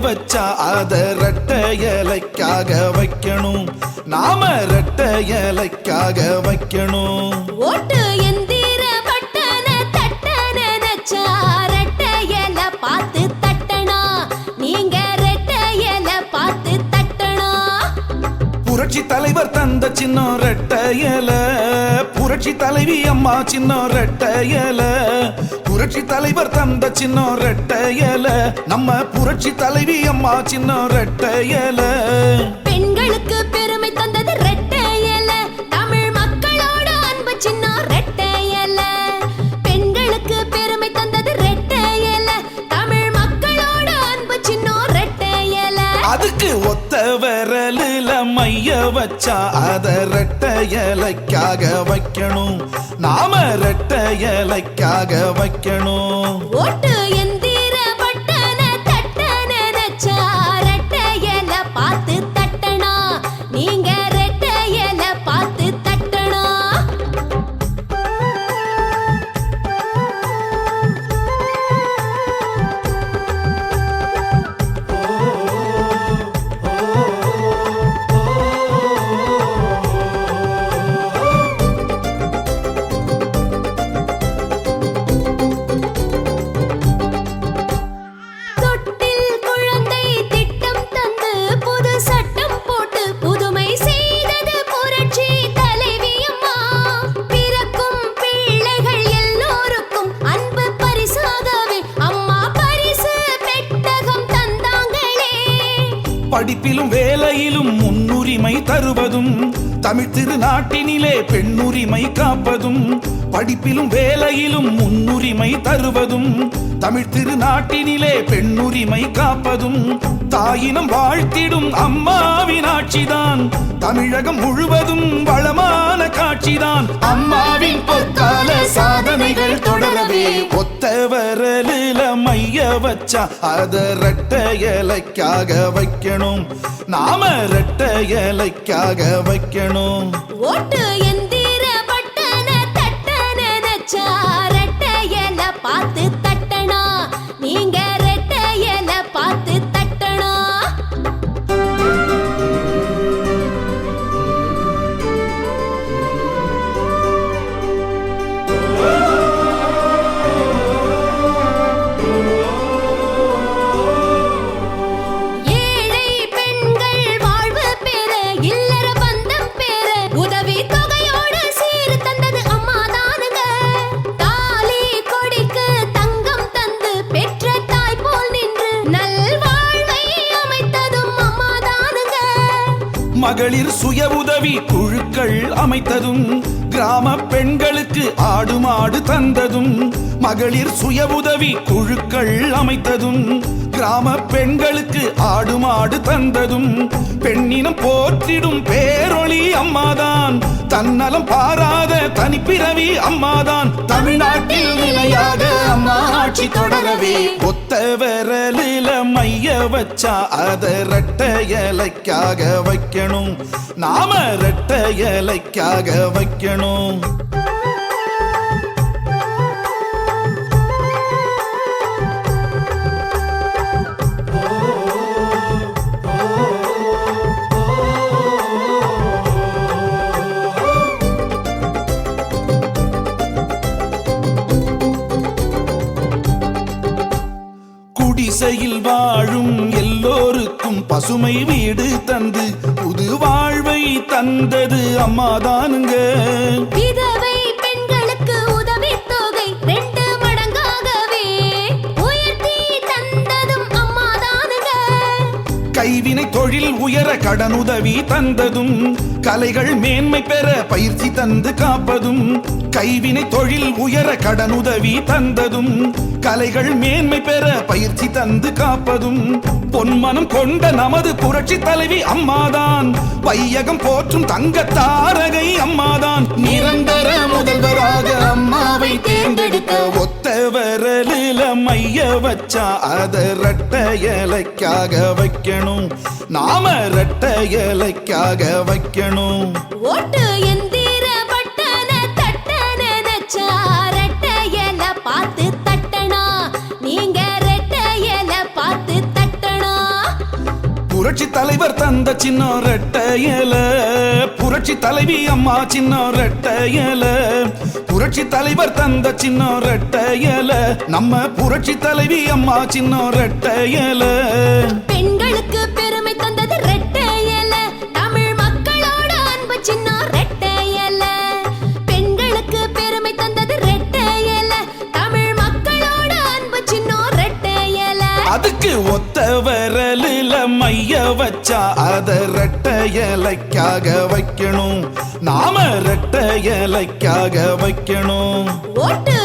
வச்சா அத ரெட்டை இலைக்காக வைக்கணும். நாம ரெட்டை இலைக்காக வைக்கணும். ஓட்டு எந்திர பட்டன தட்டன நச்சா ரெட்டை இலை பார்த்து தட்டனா. நீங்க ரெட்டை இலை பார்த்து தட்டனா. புரட்சி தலைவர் தந்த சின்னம் ரெட்டை இலை, புரட்சி தலைவி அம்மா சின்னம் ரெட்டை இலை. புரட்சி தலைவர் தந்த சின்னம் ரெட்டை இலை, நம்ம புரட்சி தலைவி அம்மா சின்னம் ரெட்டை இலை. பெண்களுக்கு பெருமை தந்தது ரெட்டை இலை, தமிழ் மக்களோட அன்பு சின்னம் ரெட்டை இலை. பெண்களுக்கு பெருமை தந்தது ரெட்டை இலை, தமிழ் மக்களோட அன்பு சின்னம் ரெட்டை இலை. அதுக்கு ஒத்த விரலில மைய வச்சா அத ரெட்டை இலைக்காக வைக்கணும். நாம ரெட்டை இலைக்காக வைக்கணும். ஓட்டு எந்திர பட்டன தட்டன நச்சா ரெட்டை இலை பார்த்து தட்டனா. நீங்க ரெட்டை இலை பார்த்து தட்டனா. தொட்டில் குழந்தை திட்டம் தந்து புது சட்டம் போட்டு புதுமை செய்தது புரட்சி தலைவி அம்மா. பிறக்கும் பிள்ளைகள் எல்லோருக்கும் அன்பு பரிசாகவே அம்மா பரிசு பெட்டகம் தந்தாங்களே. படிப்பிலும் வேலையிலும் முன்னுரிமை தருவதும், தமிழ் திருநாட்டினிலே பெண்ணுரிமை காப்பதும். படிப்பிலும் வேலையிலும் முன்னுரிமை தருவதும், தமிழ் திருநாட்டினிலே பெண்ணுரிமை காப்பதும். தாயினம் வாழ்த்திடும் அம்மாவின் ஆட்சிதான், தமிழகம் முழுவதும் வளமான காட்சிதான். அம்மாவின் பொற்கால சாதனைகள் தொடரவே ஒத்த விரலில மைய வச்சா அத ரெட்டை இலைக்காக வைக்கணும். நாம ரெட்டை இலைக்காக வைக்கணும். ஓட்டு எந்திர பட்டன தட்டன நச்சா ரெட்டை இலை பார்த்து தட்டனா. நீங்க ரெட்டை இலை பார்த்து தட்டனா. ஏழை பெண்கள் வாழ்வு பெற இல்லற பந்தம் பெற உதவி தொகையோடு சீர் தந்தது அம்மா தானுங்க. தாலி கொடிக்கு தங்கம் தந்து பெற்ற தாய் போல் நின்று நல்வாழ்வை அமைத்ததும் அம்மா தானுங்க. மகளிர் சுய உதவி குழுக்கள் அமைத்ததும், கிராம பெண்களுக்கு ஆடு மாடு தந்ததும். மகளிர் சுய உதவி குழுக்கள் அமைத்ததும், கிராம பெண்களுக்கு ஆடு மாடு தந்ததும். பெண்ணினம் போற்றிடும் பேரொளி அம்மாதான், தன்னலம் பாராத தனிப்பிறவி அம்மாதான். தமிழ்நாட்டில் நிலையாக அம்மா ஆட்சி தொடரவே ஒத்த விரலில மைய வச்சா அத ரெட்டை இலைக்காக வைக்கணும். நாம ரெட்டை இலைக்காக வைக்கணும். குடிசையில் வாழும் எல்லோருக்கும் பசுமை வீடு தந்து புது வாழ்வை தந்தது அம்மாதானுங்க. விதவை பெண்களுக்கு உதவி தொகை 2 மடங்காகவே உயர்த்தி தந்ததும் அம்மா தானுங்க. கைவினை தொழில் உயர கடனுதவி தந்ததும், கலைகள் மேன்மை பெற பயிற்சி தந்து காப்பதும். கைவினை தொழில் உயர கடனுதவி தந்ததும், கலைகள் மேன்மை பெற பயிற்சி தந்து காப்பதும். பொன்மனம் கொண்ட நமது புரட்சி தலைவி அம்மாதான், வையகம் போற்றும் தங்க தாரகை அம்மாதான். நிரந்தர முதல்வராக அம்மாவை தேர்ந்தெடுக்க ஒத்த விரலில மைய வச்சா அத ரெட்டை இலைக்காக வைக்கணும். நாம ரெட்டை இலைக்காக வைக்கணும். ஓட்டு எந்திர பட்டன தட்டன நச்சா ரெட்டை இலை பார்த்து தட்டனா. நீங்க ரெட்டை இலை பார்த்து தட்டனா. தந்த சின்ன ரெட்டையல புரட்சி தலைவி அம்மா சின்ன ரெட்டையல புரட்சி தலைவர் தந்த சின்ன ரெட்டையல நம்ம புரட்சி தலைவி அம்மா சின்ன ரெட்டையல பெண்களுக்கு பெருமை தந்தது ரெட்டை இலை தமிழ் மக்களோட அன்பு சின்னம் ரெட்டை இலை பெண்களுக்கு பெருமை தந்தது ரெட்டை இலை தமிழ் மக்களோட அன்பு சின்னம் ரெட்டை இலை அதுக்கு ஒத்த விரலில மைய வச்சா அத ரெட்டை இலைக்காக வைக்கணும் நாம ரெட்டை இலைக்காக வைக்கணும் ஓட்டு